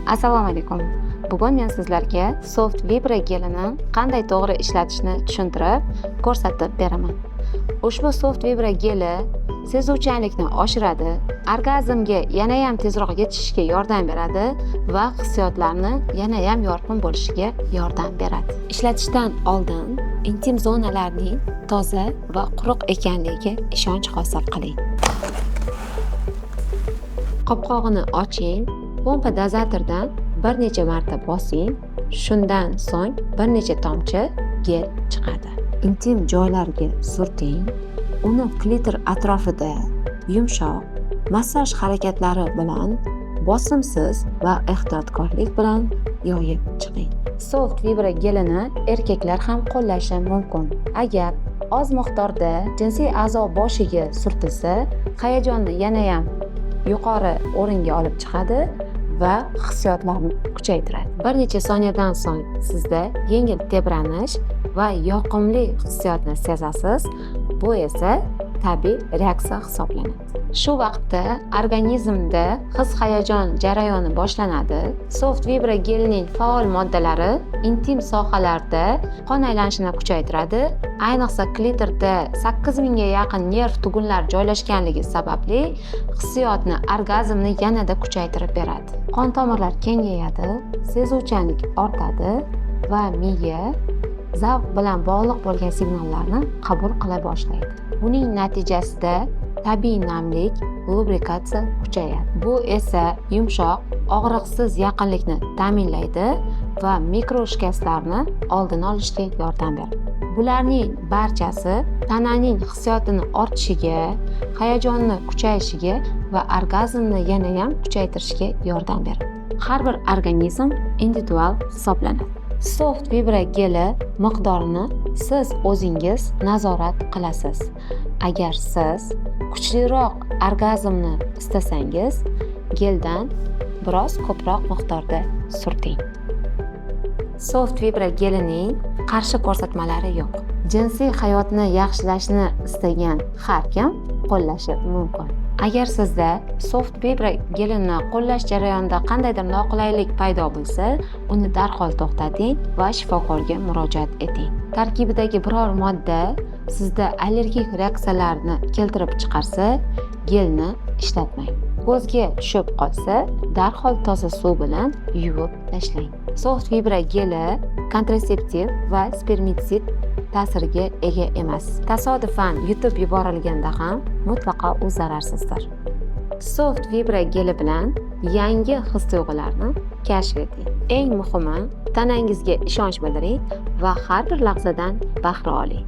Assalomu alaykum. Bugun men sizlarga Soft Vibra gelini qanday to'g'ri ishlatishni tushuntirib, ko'rsatib beraman. Ushbu Soft Vibra geli sezuvchanlikni oshiradi, orgazmga yana ham tezroq yetishishga yordam beradi va hissiyotlarni yana ham yorqin bo'lishiga yordam beradi. Ishlatishdan oldin intim zonalarning toza va quruq ekanligiga ishonch hosil qiling. Qopqog'ini oching. Pompa dozatordan bir necha marta bosing. Shundan so'ng bir necha tomchi gel chiqadi. Intim joylarga surting. Uni klitor atrofida yumshoq massaj harakatlari bilan bosimsiz va ehtiyotkorlik bilan yoyib chiqing. Soft Vibra gelini erkaklar ham qo'llashi mumkin. Agar oz miqdorda jinsiy a'zo boshiga surtilsa, hayajonni yana ham yuqori o'ringa olib chiqadi va hissiyotlarni kuchaytiradi. Bir necha soniyadan so'ng sizda yengil tebranish va yoqimli hissiyotni sezasiz. Bu esa tabiiy reaksiya hisoblanadi. Shu vaqtda organizmda his-hayajon jarayoni boshlanadi. Soft Vibra gelining faol moddalari intim sohalarda qon aylanishini kuchaytiradi. Ayniqsa klitorda 8000 ga yaqin nerv tugunlar joylashganligi sababli hissiyotni, orgazmni yanada kuchaytirib beradi. Qon tomirlar kengayadi, sezuvchanlik ortadi va miya zavq bilan bog'liq bo'lgan signallarni qabul qila boshlaydi. Buning natijasida tabiiy namlik, lubrikatsiya kuchayadi. Bu esa yumshoq, og'riqsiz yaqinlikni ta'minlaydi va mikro shikastlarni oldini olishga yordam beradi. Bularning barchasi tananing hissiyotini ortishiga, hayajonni kuchayishiga va orgazmni yana ham kuchaytirishga yordam beradi. Har bir organizm individual hisoblanadi. Soft Vibra geli miqdorini siz o'zingiz nazorat qilasiz. Agar siz kuchliroq orgazmni istasangiz, geldan biroz ko'proq miqdorda surting. Soft Vibra gelining qarshi ko'rsatmalari yo'q. Jinsiy hayotni yaxshilashni istagan har kim qo'llashi mumkin. Agar sizda Soft Vibra gelini qo'llash jarayonida qandaydir noqulaylik paydo bo'lsa, uni darhol to'xtating va shifokorga murojaat eting. Tarkibidagi biror modda sizda allergik reaksiyalarni keltirib chiqarsa, gelni ishlatmang. Ko'zga tushib qolsa, darhol toza suv bilan yuvib tashlang. Soft Vibra geli kontraseptiv va spermitsid ta'siriga ega emas. Tasodifan yutib yuborilganda ham mutlaqo u zararsizdir. Soft Vibra geli bilan yangi his-tuyg'ularni kashf eting. Eng muhimi, tanangizga ishonch bildiring va har bir lahzadan bahra oling.